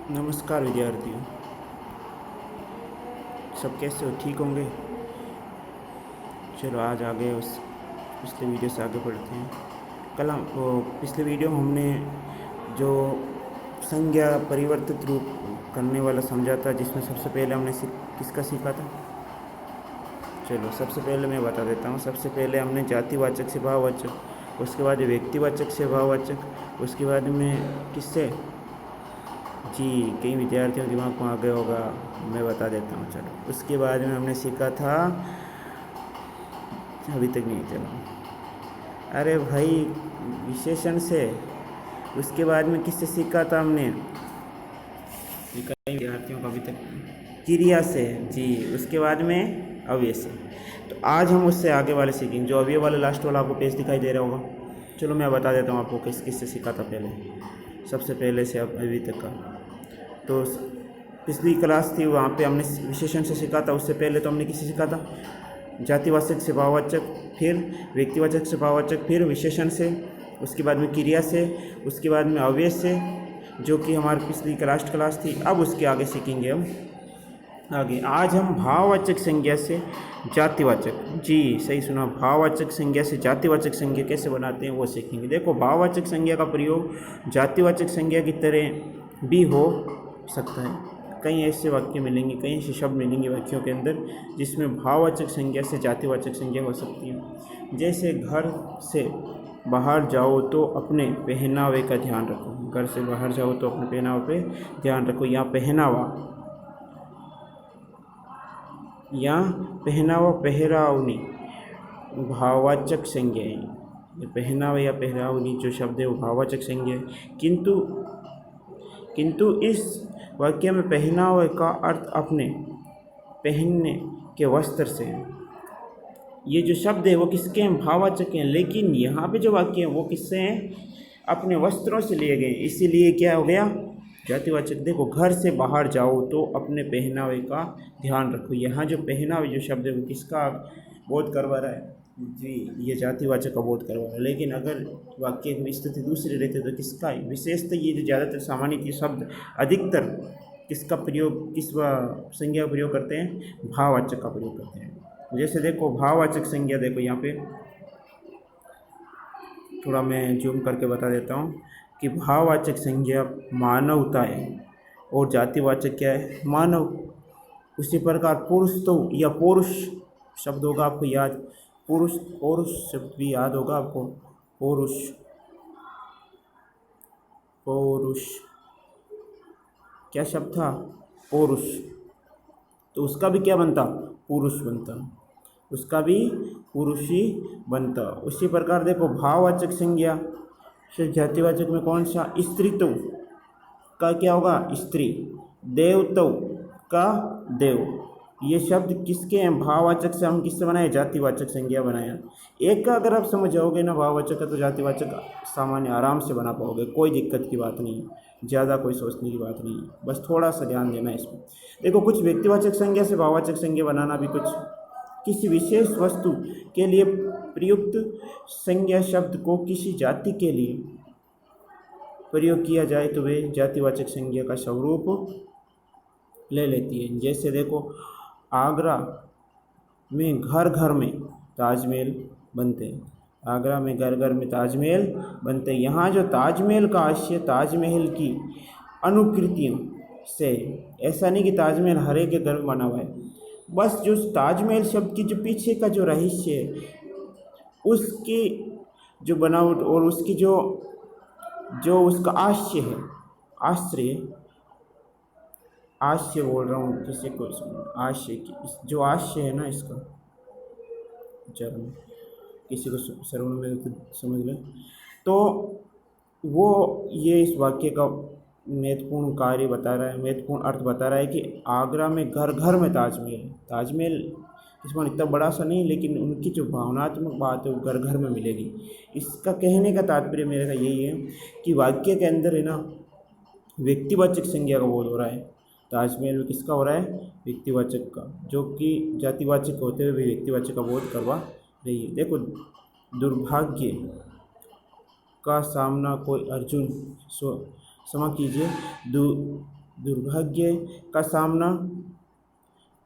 नमस्कार विद्यार्थियों, सब कैसे हो? ठीक होंगे? चलो आज आगे उस पिछले वीडियो से आगे बढ़ते हैं। कल हम पिछले वीडियो में हमने जो संज्ञा परिवर्तित रूप करने वाला समझा था, जिसमें सबसे पहले हमने किसका सीखा था? चलो सबसे पहले मैं बता देता हूँ। सबसे पहले हमने जातिवाचक से भाववाचक, उसके बाद व्यक्तिवाचक से भाववाचक, उसके बाद में किससे? जी, कई विद्यार्थियों के दिमाग में आ गया होगा, मैं बता देता हूँ। चलो उसके बाद में हमने सीखा था, अभी तक नहीं चला, अरे भाई, विशेषण से। उसके बाद में किससे सीखा था हमने? कई विद्यार्थियों को अभी तक क्रिया से। जी, उसके बाद में अव्यय से। तो आज हम उससे आगे वाले सीखेंगे। जो अव्यय वाला लास्ट वाला आपको पेज दिखाई दे रहा होगा, चलो मैं बता देता हूँ आपको किससे सीखा था पहले, सबसे पहले से अब अभी तक का। तो पिछली क्लास थी, वहाँ पे हमने विशेषण से सीखा था। उससे पहले तो हमने किससे सीखा था? जातिवाचक से भाववाचक, फिर व्यक्तिवाचक से भाववाचक, फिर विशेषण से, उसके बाद में क्रिया से, उसके बाद में अव्यय से, जो कि हमारी पिछली लास्ट क्लास थी। अब उसके आगे सीखेंगे हम आगे। आज हम भाववाचक संज्ञा से जातिवाचक, जी सही सुना, भाववाचक संज्ञा से जातिवाचक संज्ञा कैसे बनाते हैं वो सीखेंगे। देखो, भाववाचक संज्ञा का प्रयोग जातिवाचक संज्ञा की तरह भी हो सकता है। कई ऐसे वाक्य मिलेंगे, कई ऐसे शब्द मिलेंगे वाक्यों के अंदर, जिसमें भाववाचक संज्ञा से जातिवाचक संज्ञा हो सकती है। जैसे घर से बाहर जाओ तो अपने पहनावे का ध्यान रखो। घर से बाहर जाओ तो अपने पहनावे पे ध्यान रखो। यहाँ पहनावा पहरावनी भाववाचक संज्ञा है। ये पहनावा या पहरावनी जो शब्द है वो भाववाचक संज्ञा है। किंतु इस वाक्य में पहनावे का अर्थ अपने पहनने के वस्त्र से है। ये जो शब्द है वो किसके हैं? भाववाचक हैं। लेकिन यहाँ पे जो वाक्य है वो किससे हैं? अपने वस्त्रों से लिए गए, इसीलिए क्या हो गया? जातिवाचक। देखो, घर से बाहर जाओ तो अपने पहनावे का ध्यान रखो। यहाँ जो पहनावे जो शब्द है वो किसका बोध करवा रहा है? जी, ये जातिवाचक का बोध करवा रहा है। लेकिन अगर वाक्य की स्थिति दूसरी रहती तो किसका? विशेषतः ये जो ज़्यादातर सामान्य शब्द अधिकतर किसका प्रयोग, किस संज्ञा का प्रयोग करते हैं? भाववाचक का प्रयोग करते हैं। जैसे देखो, भाववाचक संज्ञा, देखो यहाँ पे थोड़ा मैं जूम करके बता देता हूँ कि भाववाचक संज्ञा मानवता है और जातिवाचक क्या है? मानव। उसी प्रकार पुरुष तो या पौरुष शब्द होगा आपको याद, पौरुष शब्द भी याद होगा आपको। पौरुष क्या शब्द था? पौरुष। तो उसका भी क्या बनता? पुरुष बनता। उसका भी पुरुष ही बनता। उसी प्रकार देखो, भाववाचक संज्ञा से जातिवाचक में कौन सा? स्त्रीत्व का क्या होगा? स्त्री। देवत्व का देव। ये शब्द किसके हैं? भाववाचक से हम किससे बनाए? जातिवाचक संज्ञा बनाया। एक का अगर आप समझ जाओगे ना भाववाचक का, तो जातिवाचक सामान्य आराम से बना पाओगे, कोई दिक्कत की बात नहीं, ज़्यादा कोई सोचने की बात नहीं, बस थोड़ा सा ध्यान देना है इसमें। देखो, कुछ व्यक्तिवाचक संज्ञा से भाववाचक संज्ञा बनाना भी कुछ किसी विशेष वस्तु के लिए प्रयुक्त संज्ञा शब्द को किसी जाति के लिए प्रयोग किया जाए तो वे जातिवाचक संज्ञा का स्वरूप ले लेती है। जैसे देखो, आगरा में घर घर में ताजमहल बनते हैं। आगरा में घर घर में ताजमहल बनते हैं। यहाँ जो ताजमहल का आशय ताजमहल की अनुकृतियों से, ऐसा नहीं कि ताजमहल हर एक के घर में बना हुआ है, बस जो ताजमहल शब्द की जो पीछे का जो रहस्य है, उसकी जो बनावट और उसकी जो उसका आशय है, आशय बोल रहा हूँ किसी को, आशय की जो आशय है ना, इसका चलो किसी को श्रवण में तो समझ लें, तो वो ये इस वाक्य का महत्वपूर्ण कार्य बता रहा है, महत्वपूर्ण अर्थ बता रहा है कि आगरा में घर घर में ताजमहल इसमें इतना बड़ा सा नहीं, लेकिन उनकी जो भावनात्मक बात है वो घर घर में मिलेगी। इसका कहने का तात्पर्य मेरे का यही है कि वाक्य के अंदर है ना व्यक्तिवाचक संज्ञा का बोध हो रहा है। ताजमहल में किसका हो रहा है? व्यक्तिवाचक का, जो कि जातिवाचक होते हुए भी व्यक्तिवाचक का बोध करवा रही है। देखो, दुर्भाग्य का सामना कोई अर्जुन क्षमा कीजिए, दुर्भाग्य का सामना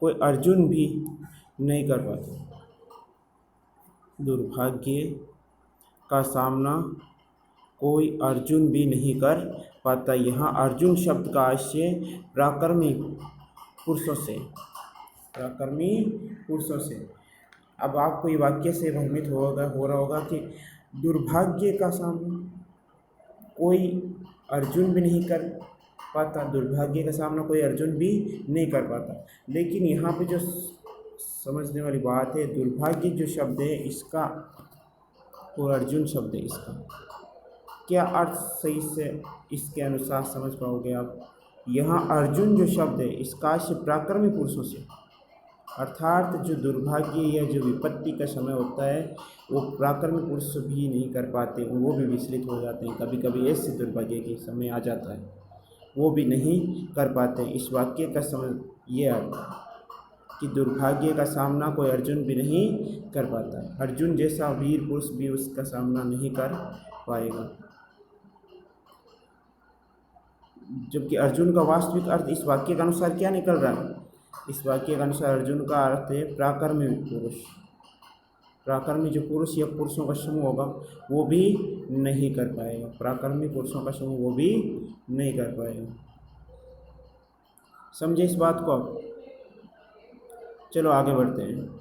कोई अर्जुन भी नहीं कर पाता। दुर्भाग्य का सामना कोई अर्जुन भी नहीं कर पाता। यहाँ अर्जुन शब्द का आशय प्राकर्मी पुरुषों से, प्राकर्मी पुरुषों से। अब आपको ये वाक्य से भ्रमित हो रहा होगा कि दुर्भाग्य का सामना कोई अर्जुन भी नहीं कर पाता, दुर्भाग्य का सामना कोई अर्जुन भी नहीं कर पाता। लेकिन यहाँ पे जो समझने वाली बात है, दुर्भाग्य जो शब्द है इसका और अर्जुन शब्द है इसका क्या अर्थ सही से इसके अनुसार समझ पाओगे आप। यहाँ अर्जुन जो शब्द है इसका आशय प्राकर्मी पुरुषों से, अर्थात जो दुर्भाग्य या जो विपत्ति का समय होता है वो प्राकर्मी पुरुष भी नहीं कर पाते, वो भी विचलित हो जाते हैं। कभी कभी ऐसे दुर्भाग्य के समय आ जाता है, वो भी नहीं कर पाते। इस वाक्य का समझ ये अर्थ कि दुर्भाग्य का सामना कोई अर्जुन भी नहीं कर पाता। अर्जुन जैसा वीर पुरुष भी उसका सामना नहीं कर पाएगा। जबकि अर्जुन का वास्तविक अर्थ इस वाक्य के अनुसार क्या निकल रहा है, इस वाक्य के अनुसार अर्जुन का अर्थ है प्राकर्मी पुरुष। प्राकर्मी जो पुरुष या पुरुषों का समूह होगा वो भी नहीं कर पाएगा, प्राकर्मी पुरुषों का समूह वो भी नहीं कर पाएगा। समझे इस बात को आप। चलो आगे बढ़ते हैं।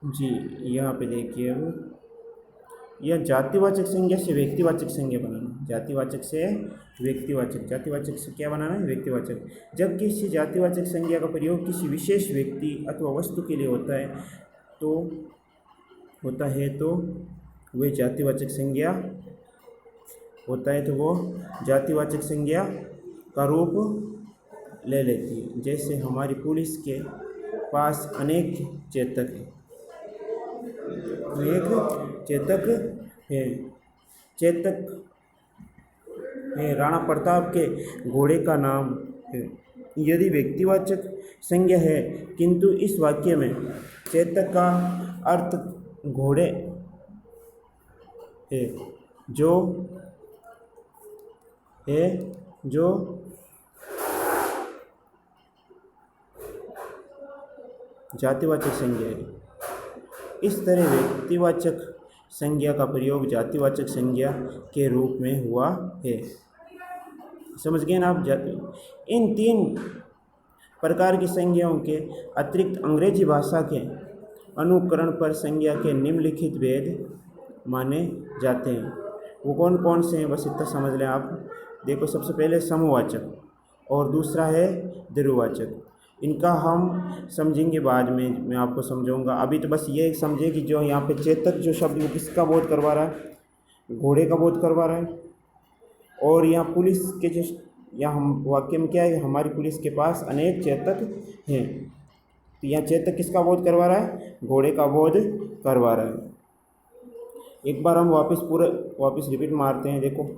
जी यहाँ पे देखिए, अब यह जातिवाचक संज्ञा से व्यक्तिवाचक संज्ञा बनाना, जातिवाचक से व्यक्तिवाचक, जातिवाचक से क्या बनाना है, व्यक्तिवाचक। जब किसी जातिवाचक संज्ञा का प्रयोग किसी विशेष व्यक्ति अथवा वस्तु के लिए होता है तो वे जातिवाचक संज्ञा होता है, तो वो जातिवाचक संज्ञा का रूप ले लेती है। जैसे हमारी पुलिस के पास अनेक चेतक हैं, एक चेतक है, चेतक है, राणा प्रताप के घोड़े का नाम है। यदि व्यक्तिवाचक संज्ञा है किंतु इस वाक्य में चेतक का अर्थ घोड़े है, जो जातिवाचक संज्ञा है। इस तरह व्यक्तिवाचक संज्ञा का प्रयोग जातिवाचक संज्ञा के रूप में हुआ है। समझ गए ना आप। इन तीन प्रकार की संज्ञाओं के अतिरिक्त अंग्रेजी भाषा के अनुकरण पर संज्ञा के निम्नलिखित भेद माने जाते हैं। वो कौन कौन से हैं, बस इतना समझ लें आप। देखो, सबसे पहले समूहवाचक और दूसरा है द्विवाचक। इनका हम समझेंगे बाद में, मैं आपको समझाऊंगा। अभी तो बस ये समझे कि जो यहाँ पे चेतक जो शब्द वो किसका बोध करवा रहा है, घोड़े का बोध करवा रहा है। और यहाँ पुलिस के जो यहाँ हम वाक्य में क्या है, हमारी पुलिस के पास अनेक चेतक हैं, तो यहाँ चेतक किसका बोध करवा रहा है, घोड़े का बोध करवा रहा है। एक बार हम वापस रिपीट मारते हैं। देखो,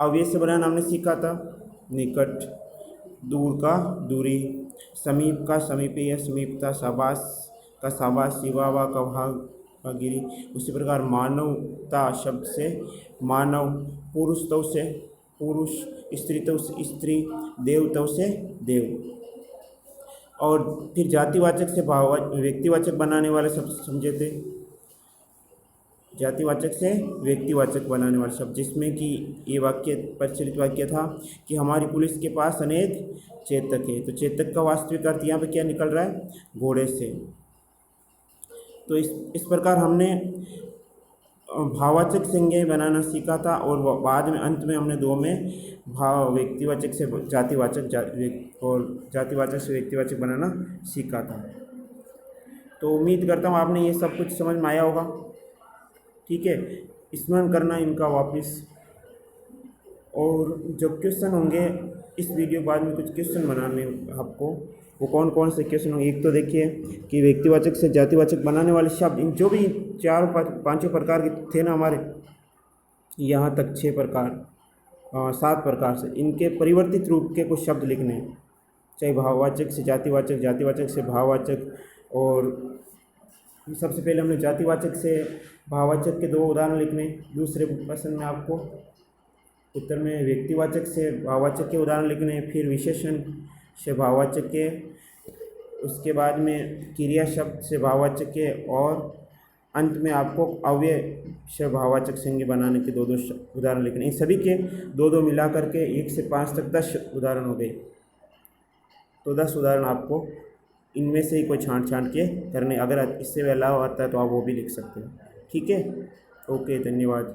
अवयव से बनाना हमने सीखा था, निकट, दूर का दूरी, समीप का समीपी या समीपता, शाबाश का शाबाश, शिवावा का भागिरी। उसी प्रकार मानवता शब्द से मानव, पुरुषत्व से पुरुष, स्त्रीत्व से स्त्री, देवत्व से देव। और फिर जातिवाचक से व्यक्तिवाचक बनाने वाले शब्द समझे थे, जातिवाचक से व्यक्तिवाचक बनाने वाले शब्द, जिसमें कि ये वाक्य प्रचलित वाक्य था कि हमारी पुलिस के पास अनेक चेतक है। तो चेतक का वास्तविक अर्थ यहाँ पे क्या निकल रहा है, घोड़े से। तो इस प्रकार हमने भाववाचक संज्ञाएं बनाना सीखा था, और बाद में अंत में हमने दो में व्यक्तिवाचक से जातिवाचक और जातिवाचक से व्यक्तिवाचक बनाना सीखा था। तो उम्मीद करता हूँ आपने ये सब कुछ समझ में आया होगा। ठीक है, स्मरण करना इनका वापस। और जब क्वेश्चन होंगे इस वीडियो बाद में कुछ क्वेश्चन बनाने आपको, वो कौन कौन से क्वेश्चन होंगे। एक तो देखिए कि व्यक्तिवाचक से जातिवाचक बनाने वाले शब्द, इन जो भी चारों पांचों प्रकार के थे ना हमारे, यहाँ तक 6 प्रकार 7 प्रकार से, इनके परिवर्तित रूप के कुछ शब्द लिखने हैं। चाहे भाववाचक से जातिवाचक, जातिवाचक से भाववाचक, और सबसे पहले हमने जातिवाचक से भाववाचक के 2 उदाहरण लिखने। दूसरे प्रश्न में आपको उत्तर में व्यक्तिवाचक से भाववाचक के उदाहरण लिखने, फिर विशेषण से भाववाचक के, उसके बाद में क्रिया शब्द से भाववाचक के, और अंत में आपको अव्यय से भाववाचक संज्ञा बनाने के 2-2 उदाहरण लिखने। इन सभी के 2-2 मिला करके 1 से 5 तक 10 उदाहरण हो गए। तो 10 उदाहरण आपको इनमें से ही कोई छांट के करने, अगर इससे अलावा आता है तो आप वो भी लिख सकते हो। ठीक है, ओके, धन्यवाद।